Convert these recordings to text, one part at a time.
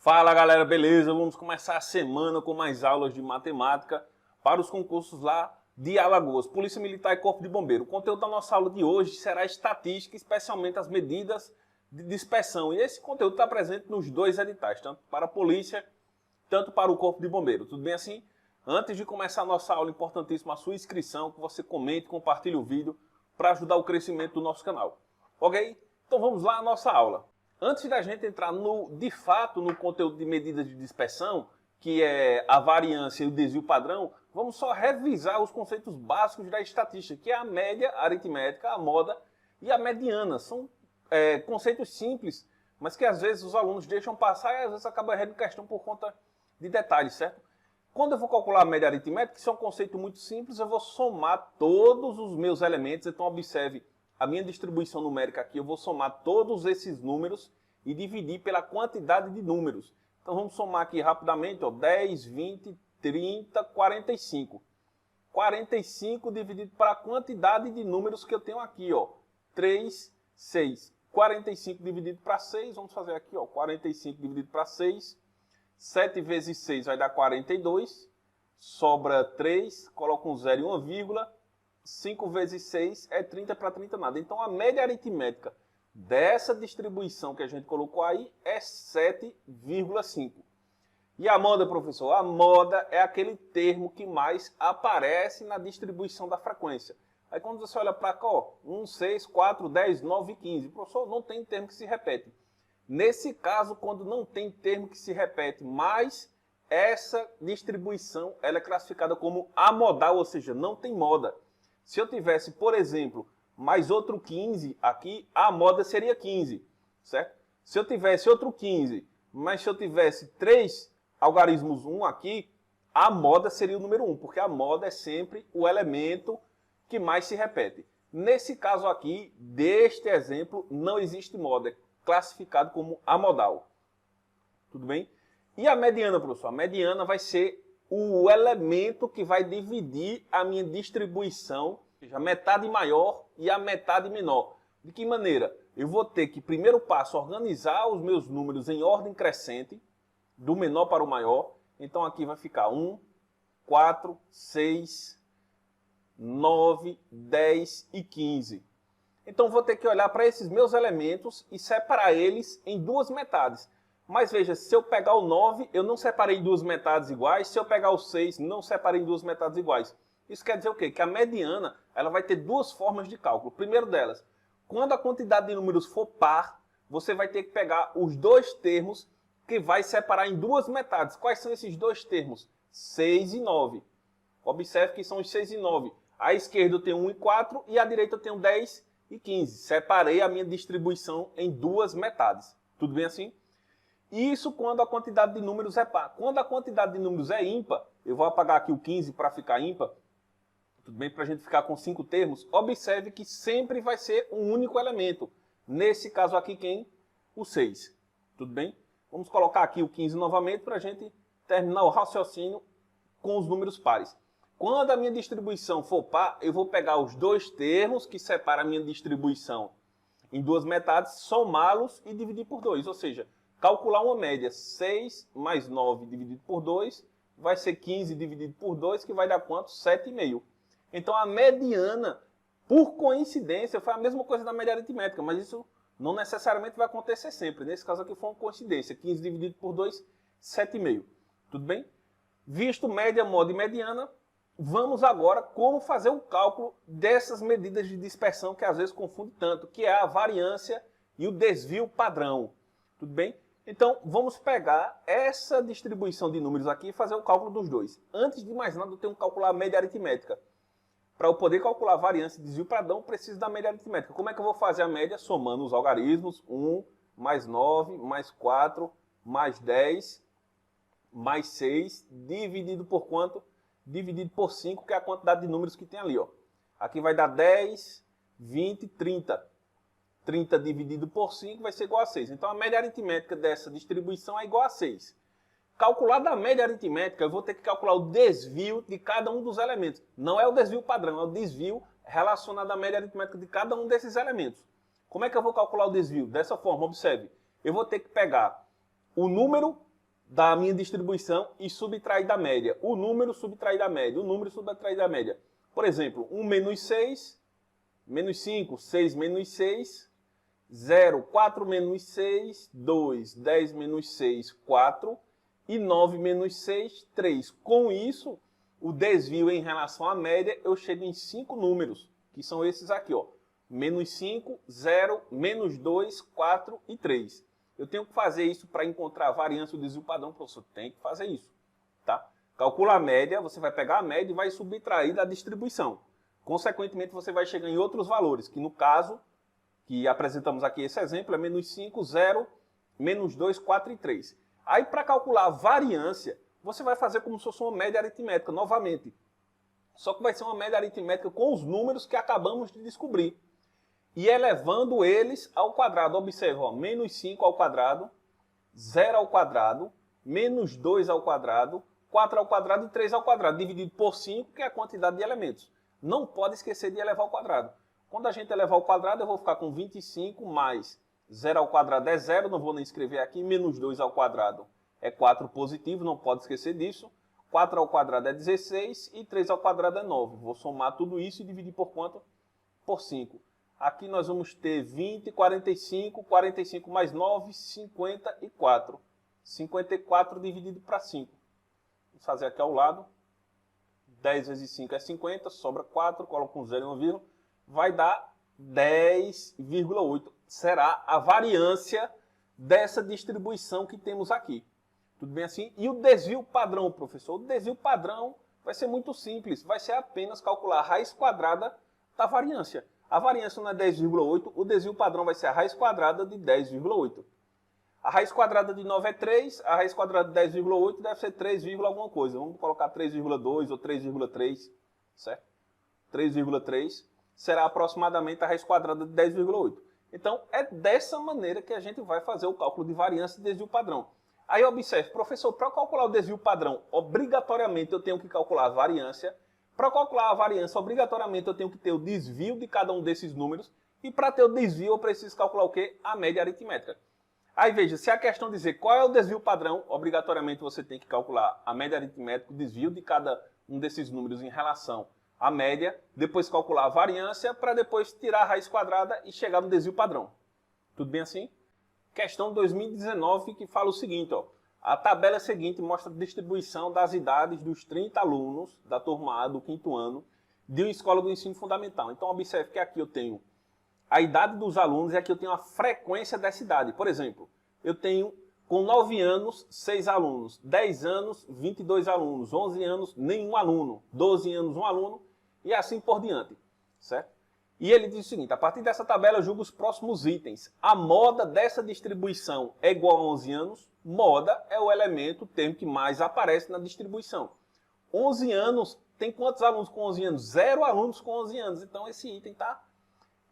Fala galera, beleza? Vamos começar a semana com mais aulas de matemática para os concursos lá de Alagoas, Polícia Militar e Corpo de Bombeiro. O conteúdo da nossa aula de hoje será estatística, especialmente as medidas de dispersão. E esse conteúdo está presente nos dois editais, tanto para a Polícia, tanto para o Corpo de Bombeiro. Tudo bem assim? Antes de começar a nossa aula, importantíssima a sua inscrição, que você comente, compartilhe o vídeo para ajudar o crescimento do nosso canal. Ok? Então vamos lá à nossa aula. Antes da gente entrar de fato no conteúdo de medidas de dispersão, que é a variância e o desvio padrão, vamos só revisar os conceitos básicos da estatística, que é a média aritmética, a moda e a mediana. São conceitos simples, mas que às vezes os alunos deixam passar e às vezes acabam errando questão por conta de detalhes, certo? Quando eu vou calcular a média aritmética, isso é um conceito muito simples, eu vou somar todos os meus elementos. Então observe a minha distribuição numérica aqui, eu vou somar todos esses números e dividir pela quantidade de números. Então vamos somar aqui rapidamente, ó, 10, 20, 30, 45. 45 dividido pela quantidade de números que eu tenho aqui, ó, 3, 6. 45 dividido para 6, vamos fazer aqui, ó, 45 dividido para 6. 7 vezes 6 vai dar 42, sobra 3, coloco um 0 e uma vírgula. 5 vezes 6 é 30 para 30 nada. Então a média aritmética dessa distribuição que a gente colocou aí é 7,5. E a moda, professor? A moda é aquele termo que mais aparece na distribuição da frequência. Aí quando você olha para cá, ó, 1, 6, 4, 10, 9 e 15. Professor, não tem termo que se repete. Nesse caso, quando não tem termo que se repete, mas essa distribuição ela é classificada como amodal, ou seja, não tem moda. Se eu tivesse, por exemplo, mais outro 15 aqui, a moda seria 15, certo? Se eu tivesse outro 15, mas se eu tivesse 3 algarismos 1 aqui, a moda seria o número 1, porque a moda é sempre o elemento que mais se repete. Nesse caso aqui, deste exemplo, não existe moda, é classificado como amodal. Tudo bem? E a mediana, professor? A mediana vai ser o elemento que vai dividir a minha distribuição, ou seja, a metade maior e a metade menor. De que maneira? Eu vou ter que, primeiro passo, organizar os meus números em ordem crescente, do menor para o maior. Então aqui vai ficar 1, 4, 6, 9, 10 e 15. Então vou ter que olhar para esses meus elementos e separar eles em duas metades. Mas veja, se eu pegar o 9, eu não separei em duas metades iguais. Se eu pegar o 6, não separei em duas metades iguais. Isso quer dizer o quê? Que a mediana ela vai ter duas formas de cálculo. Primeiro delas, quando a quantidade de números for par, você vai ter que pegar os dois termos que vai separar em duas metades. Quais são esses dois termos? 6 e 9. Observe que são os 6 e 9. À esquerda eu tenho 1 e 4 e à direita eu tenho 10 e 15. Separei a minha distribuição em duas metades. Tudo bem assim? Isso quando a quantidade de números é par. Quando a quantidade de números é ímpar, eu vou apagar aqui o 15 para ficar ímpar, tudo bem? Para a gente ficar com 5 termos, observe que sempre vai ser um único elemento. Nesse caso aqui, quem? O 6. Tudo bem? Vamos colocar aqui o 15 novamente para a gente terminar o raciocínio com os números pares. Quando a minha distribuição for par, eu vou pegar os dois termos que separam a minha distribuição em duas metades, somá-los e dividir por 2, ou seja, calcular uma média, 6 mais 9 dividido por 2, vai ser 15 dividido por 2, que vai dar quanto? 7,5. Então a mediana, por coincidência, foi a mesma coisa da média aritmética, mas isso não necessariamente vai acontecer sempre. Nesse caso aqui foi uma coincidência, 15 dividido por 2, 7,5. Tudo bem? Visto média, moda e mediana, vamos agora como fazer o cálculo dessas medidas de dispersão que às vezes confunde tanto, que é a variância e o desvio padrão. Tudo bem? Então, vamos pegar essa distribuição de números aqui e fazer o cálculo dos dois. Antes de mais nada, eu tenho que calcular a média aritmética. Para eu poder calcular a variância e desvio padrão, eu preciso da média aritmética. Como é que eu vou fazer a média? Somando os algarismos, 1, mais 9, mais 4, mais 10, mais 6, dividido por quanto? Dividido por 5, que é a quantidade de números que tem ali, ó. Aqui vai dar 10, 20, 30. 30 dividido por 5 vai ser igual a 6. Então a média aritmética dessa distribuição é igual a 6. Calculada a média aritmética, eu vou ter que calcular o desvio de cada um dos elementos. Não é o desvio padrão, é o desvio relacionado à média aritmética de cada um desses elementos. Como é que eu vou calcular o desvio? Dessa forma, observe. Eu vou ter que pegar o número da minha distribuição e subtrair da média. O número subtrair da média, o número subtrair da média. Por exemplo, 1 menos 6, menos 5, 6 menos 6, 0, 4 menos 6, 2, 10 menos 6, 4 e 9 menos 6, 3. Com isso, o desvio em relação à média, eu chego em 5 números, que são esses aqui, ó. Menos 5, 0, menos 2, 4 e 3. Eu tenho que fazer isso para encontrar a variância do desvio padrão, professor. Tem que fazer isso, tá? Calcula a média, você vai pegar a média e vai subtrair da distribuição. Consequentemente, você vai chegar em outros valores, que no caso, que apresentamos aqui esse exemplo, é menos 5, 0, menos 2, 4 e 3. Aí, para calcular a variância, você vai fazer como se fosse uma média aritmética, novamente. Só que vai ser uma média aritmética com os números que acabamos de descobrir. E elevando eles ao quadrado. Observa, ó, menos 5 ao quadrado, 0 ao quadrado, menos 2 ao quadrado, 4 ao quadrado e 3 ao quadrado, dividido por 5, que é a quantidade de elementos. Não pode esquecer de elevar ao quadrado. Quando a gente elevar ao quadrado, eu vou ficar com 25 mais 0 ao quadrado é 0, não vou nem escrever aqui, menos 2 ao quadrado é 4 positivo, não pode esquecer disso. 4 ao quadrado é 16 e 3 ao quadrado é 9. Vou somar tudo isso e dividir por quanto? Por 5. Aqui nós vamos ter 20, 45, 45 mais 9, 54. 54 dividido para 5. Vou fazer aqui ao lado. 10 vezes 5 é 50, sobra 4, coloco um 0 e 1 vírgula. Vai dar 10,8. Será a variância dessa distribuição que temos aqui. Tudo bem assim? E o desvio padrão, professor? O desvio padrão vai ser muito simples. Vai ser apenas calcular a raiz quadrada da variância. A variância não é 10,8, o desvio padrão vai ser a raiz quadrada de 10,8. A raiz quadrada de 9 é 3, a raiz quadrada de 10,8 deve ser 3, alguma coisa. Vamos colocar 3,2 ou 3,3, certo? 3,3 será aproximadamente a raiz quadrada de 10,8. Então, é dessa maneira que a gente vai fazer o cálculo de variância e desvio padrão. Aí observe, professor, para calcular o desvio padrão, obrigatoriamente eu tenho que calcular a variância. Para calcular a variância, obrigatoriamente eu tenho que ter o desvio de cada um desses números. E para ter o desvio, eu preciso calcular o quê? A média aritmética. Aí veja, se a questão dizer qual é o desvio padrão, obrigatoriamente você tem que calcular a média aritmética, o desvio de cada um desses números em relação à média, depois calcular a variância, para depois tirar a raiz quadrada e chegar no desvio padrão. Tudo bem assim? Questão 2019 que fala o seguinte, ó. A tabela seguinte mostra a distribuição das idades dos 30 alunos da turma A do 5º ano de uma escola do ensino fundamental. Então, observe que aqui eu tenho a idade dos alunos e aqui eu tenho a frequência dessa idade. Por exemplo, eu tenho com 9 anos, 6 alunos, 10 anos, 22 alunos, 11 anos, nenhum aluno, 12 anos, 1 aluno e assim por diante, certo? E ele diz o seguinte, a partir dessa tabela eu julgo os próximos itens. A moda dessa distribuição é igual a 11 anos. Moda é o elemento, o termo que mais aparece na distribuição. 11 anos, tem quantos alunos com 11 anos? 0 alunos com 11 anos. Então esse item está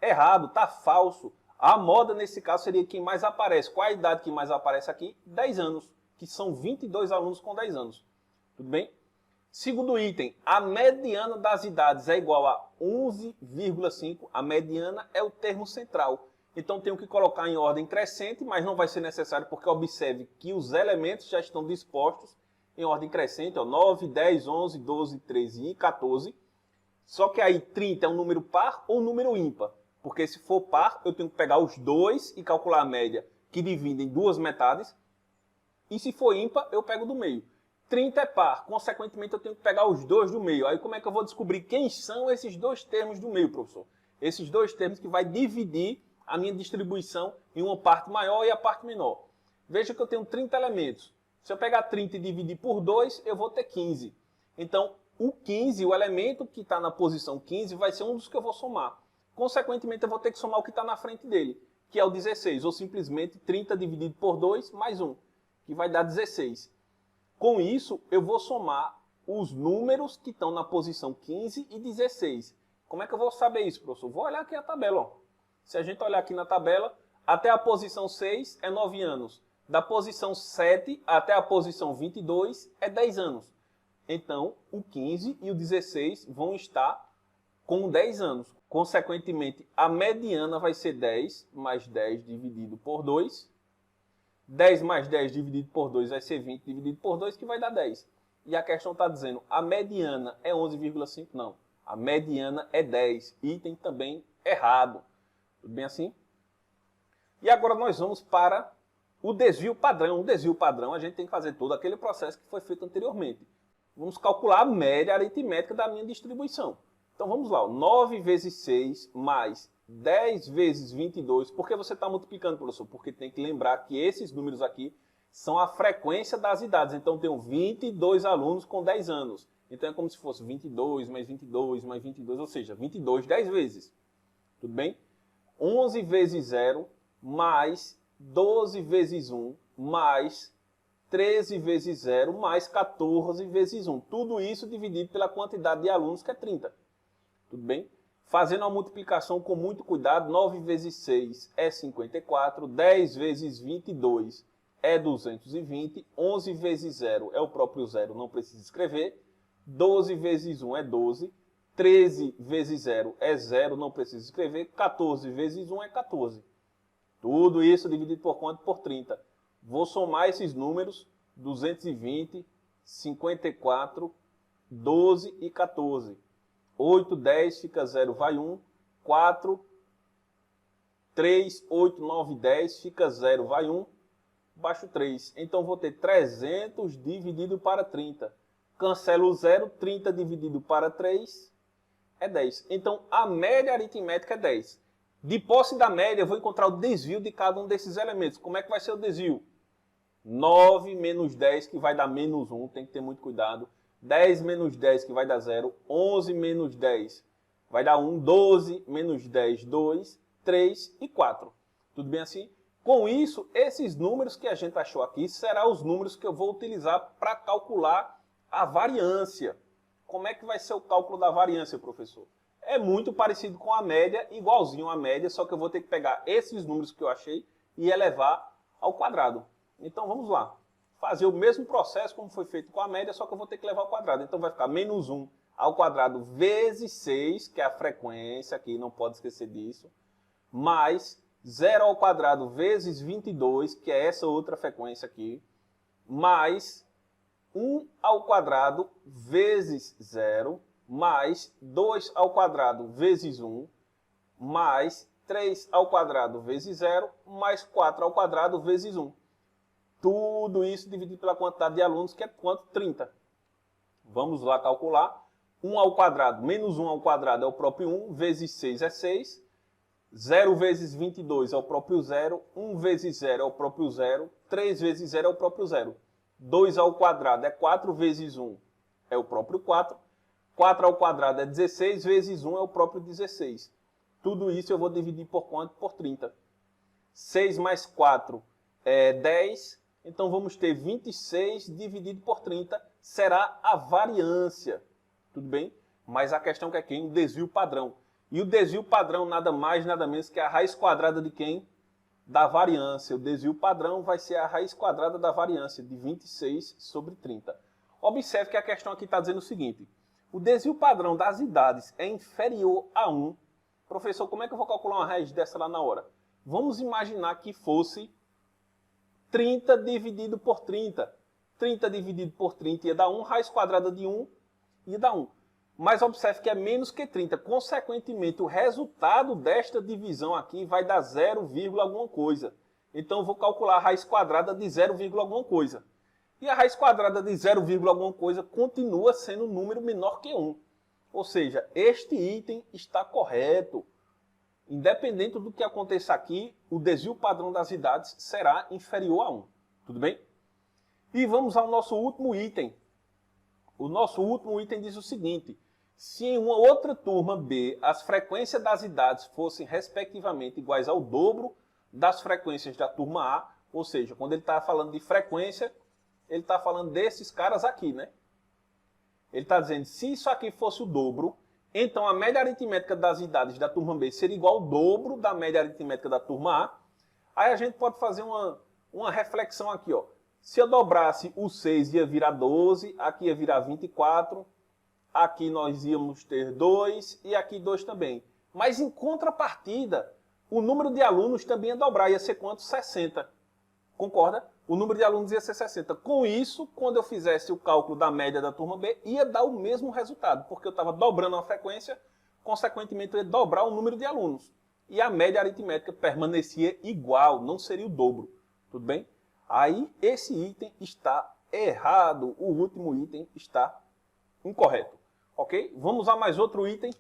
errado, está falso. A moda nesse caso seria quem mais aparece. Qual a idade que mais aparece aqui? 10 anos, que são 22 alunos com 10 anos. Tudo bem? Segundo item, a mediana das idades é igual a 11,5. A mediana é o termo central. Então, tenho que colocar em ordem crescente, mas não vai ser necessário, porque observe que os elementos já estão dispostos em ordem crescente. Ó, 9, 10, 11, 12, 13 e 14. Só que aí 30 é um número par ou um número ímpar. Porque se for par, eu tenho que pegar os dois e calcular a média, que divide em duas metades. E se for ímpar, eu pego do meio. 30 é par, consequentemente eu tenho que pegar os dois do meio. Aí como é que eu vou descobrir quem são esses dois termos do meio, professor? Esses dois termos que vai dividir a minha distribuição em uma parte maior e a parte menor. Veja que eu tenho 30 elementos. Se eu pegar 30 e dividir por 2, eu vou ter 15. Então, o 15, o elemento que está na posição 15, vai ser um dos que eu vou somar. Consequentemente, eu vou ter que somar o que está na frente dele, que é o 16, ou simplesmente 30 dividido por 2 mais 1, que vai dar 16. Com isso, eu vou somar os números que estão na posição 15 e 16. Como é que eu vou saber isso, professor? Vou olhar aqui a tabela. Ó. Se a gente olhar aqui na tabela, até a posição 6 é 9 anos. Da posição 7 até a posição 22 é 10 anos. Então, o 15 e o 16 vão estar com 10 anos. Consequentemente, a mediana vai ser 10 mais 10 dividido por 2. 10 mais 10 dividido por 2 vai ser 20 dividido por 2, que vai dar 10. E a questão está dizendo, a mediana é 11,5? Não. A mediana é 10. Item também errado. Tudo bem assim? E agora nós vamos para o desvio padrão. O desvio padrão a gente tem que fazer todo aquele processo que foi feito anteriormente. Vamos calcular a média aritmética da minha distribuição. Então vamos lá, 9 vezes 6 mais 10 vezes 22. Por que você está multiplicando, professor? Porque tem que lembrar que esses números aqui são a frequência das idades. Então tenho 22 alunos com 10 anos. Então é como se fosse 22 mais 22 mais 22, ou seja, 22 10 vezes. Tudo bem? 11 vezes 0 mais 12 vezes 1 mais 13 vezes 0 mais 14 vezes 1. Tudo isso dividido pela quantidade de alunos, que é 30. Tudo bem? Fazendo a multiplicação com muito cuidado, 9 vezes 6 é 54, 10 vezes 22 é 220, 11 vezes 0 é o próprio 0, não precisa escrever, 12 vezes 1 é 12, 13 vezes 0 é 0, não precisa escrever, 14 vezes 1 é 14. Tudo isso dividido por quanto? Por 30. Vou somar esses números, 220, 54, 12 e 14. 8, 10, fica 0, vai 1. 4, 3, 8, 9, 10, fica 0, vai 1. Baixo 3. Então vou ter 300 dividido para 30. Cancelo o 0, 30 dividido para 3 é 10. Então a média aritmética é 10. De posse da média, eu vou encontrar o desvio de cada um desses elementos. Como é que vai ser o desvio? 9 menos 10, que vai dar menos 1, tem que ter muito cuidado. 10 menos 10, que vai dar 0. 11 menos 10, vai dar 1. 12 menos 10, 2, 3 e 4. Tudo bem assim? Com isso, esses números que a gente achou aqui serão os números que eu vou utilizar para calcular a variância. Como é que vai ser o cálculo da variância, professor? É muito parecido com a média, igualzinho à média, só que eu vou ter que pegar esses números que eu achei e elevar ao quadrado. Então vamos lá. Fazer o mesmo processo como foi feito com a média, só que eu vou ter que levar ao quadrado. Então vai ficar menos 1 ao quadrado vezes 6, que é a frequência aqui, não pode esquecer disso, mais 0 ao quadrado vezes 22, que é essa outra frequência aqui, mais 1 ao quadrado vezes 0, mais 2 ao quadrado vezes 1, mais 3 ao quadrado vezes 0, mais 4 ao quadrado vezes 1. Tudo isso dividido pela quantidade de alunos, que é quanto? 30. Vamos lá calcular. 1 ao quadrado menos 1 ao quadrado é o próprio 1, vezes 6 é 6. 0 vezes 22 é o próprio 0. 1 vezes 0 é o próprio 0. 3 vezes 0 é o próprio 0. 2 ao quadrado é 4 vezes 1 é o próprio 4. 4 ao quadrado é 16 vezes 1 é o próprio 16. Tudo isso eu vou dividir por quanto? Por 30. 6 mais 4 é 10. Então vamos ter 26 dividido por 30. Será a variância. Tudo bem? Mas a questão que é quem? O desvio padrão. E o desvio padrão nada mais, nada menos que a raiz quadrada de quem? Da variância. O desvio padrão vai ser a raiz quadrada da variância de 26 sobre 30. Observe que a questão aqui está dizendo o seguinte. O desvio padrão das idades é inferior a 1. Professor, como é que eu vou calcular uma raiz dessa lá na hora? Vamos imaginar que fosse 30 dividido por 30. 30 dividido por 30 ia dar 1, raiz quadrada de 1 ia dar 1. Mas observe que é menos que 30. Consequentemente, o resultado desta divisão aqui vai dar 0, alguma coisa. Então, eu vou calcular a raiz quadrada de 0, alguma coisa. E a raiz quadrada de 0, alguma coisa continua sendo um número menor que 1. Ou seja, este item está correto. Independente do que aconteça aqui, o desvio padrão das idades será inferior a 1. Tudo bem? E vamos ao nosso último item. O nosso último item diz o seguinte. Se em uma outra turma B as frequências das idades fossem respectivamente iguais ao dobro das frequências da turma A, ou seja, quando ele está falando de frequência, ele está falando desses caras aqui, né? Ele está dizendo, se isso aqui fosse o dobro, então a média aritmética das idades da turma B seria igual ao dobro da média aritmética da turma A. Aí a gente pode fazer uma reflexão aqui, ó. Se eu dobrasse o 6 ia virar 12, aqui ia virar 24, aqui nós íamos ter 2 e aqui 2 também. Mas em contrapartida, o número de alunos também ia dobrar, ia ser quanto? 60. Concorda? O número de alunos ia ser 60. Com isso, quando eu fizesse o cálculo da média da turma B, ia dar o mesmo resultado, porque eu estava dobrando a frequência, consequentemente eu ia dobrar o número de alunos. E a média aritmética permanecia igual, não seria o dobro. Tudo bem? Aí esse item está errado, o último item está incorreto. Ok? Vamos a mais outro item.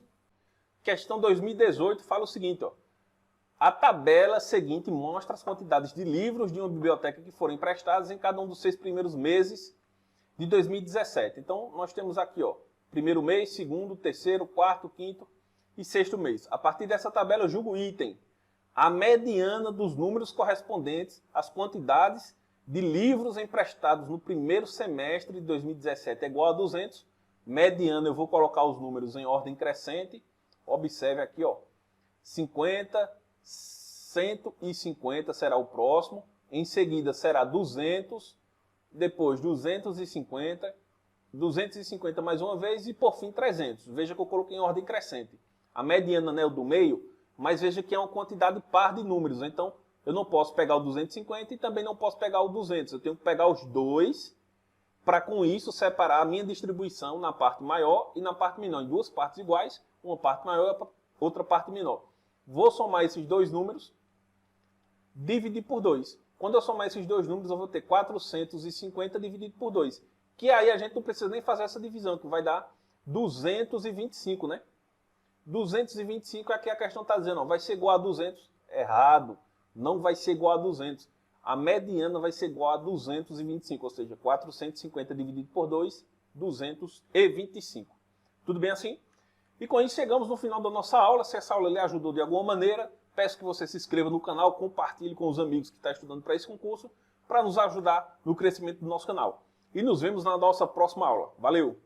Questão 2018 fala o seguinte, ó. A tabela seguinte mostra as quantidades de livros de uma biblioteca que foram emprestados em cada um dos 6 primeiros meses de 2017. Então, nós temos aqui, ó, primeiro mês, segundo, terceiro, quarto, quinto e sexto mês. A partir dessa tabela, eu julgo o item. A mediana dos números correspondentes às quantidades de livros emprestados no primeiro semestre de 2017 é igual a 200. Mediana, eu vou colocar os números em ordem crescente. Observe aqui, ó, 50, 150 será o próximo, em seguida será 200, depois 250, 250 mais uma vez e por fim 300. Veja que eu coloquei em ordem crescente. A mediana não é o do meio, mas veja que é uma quantidade par de números, então eu não posso pegar o 250 e também não posso pegar o 200, eu tenho que pegar os dois para com isso separar a minha distribuição na parte maior e na parte menor, em duas partes iguais, uma parte maior e outra parte menor. Vou somar esses dois números, dividir por 2. Quando eu somar esses dois números, eu vou ter 450 dividido por 2. Que aí a gente não precisa nem fazer essa divisão, que vai dar 225, né? 225 é que a questão está dizendo, ó, vai ser igual a 200. Errado, não vai ser igual a 200. A mediana vai ser igual a 225, ou seja, 450 dividido por 2, 225. Tudo bem assim? E com isso chegamos no final da nossa aula. Se essa aula lhe ajudou de alguma maneira, peço que você se inscreva no canal, compartilhe com os amigos que estão estudando para esse concurso, para nos ajudar no crescimento do nosso canal. E nos vemos na nossa próxima aula. Valeu!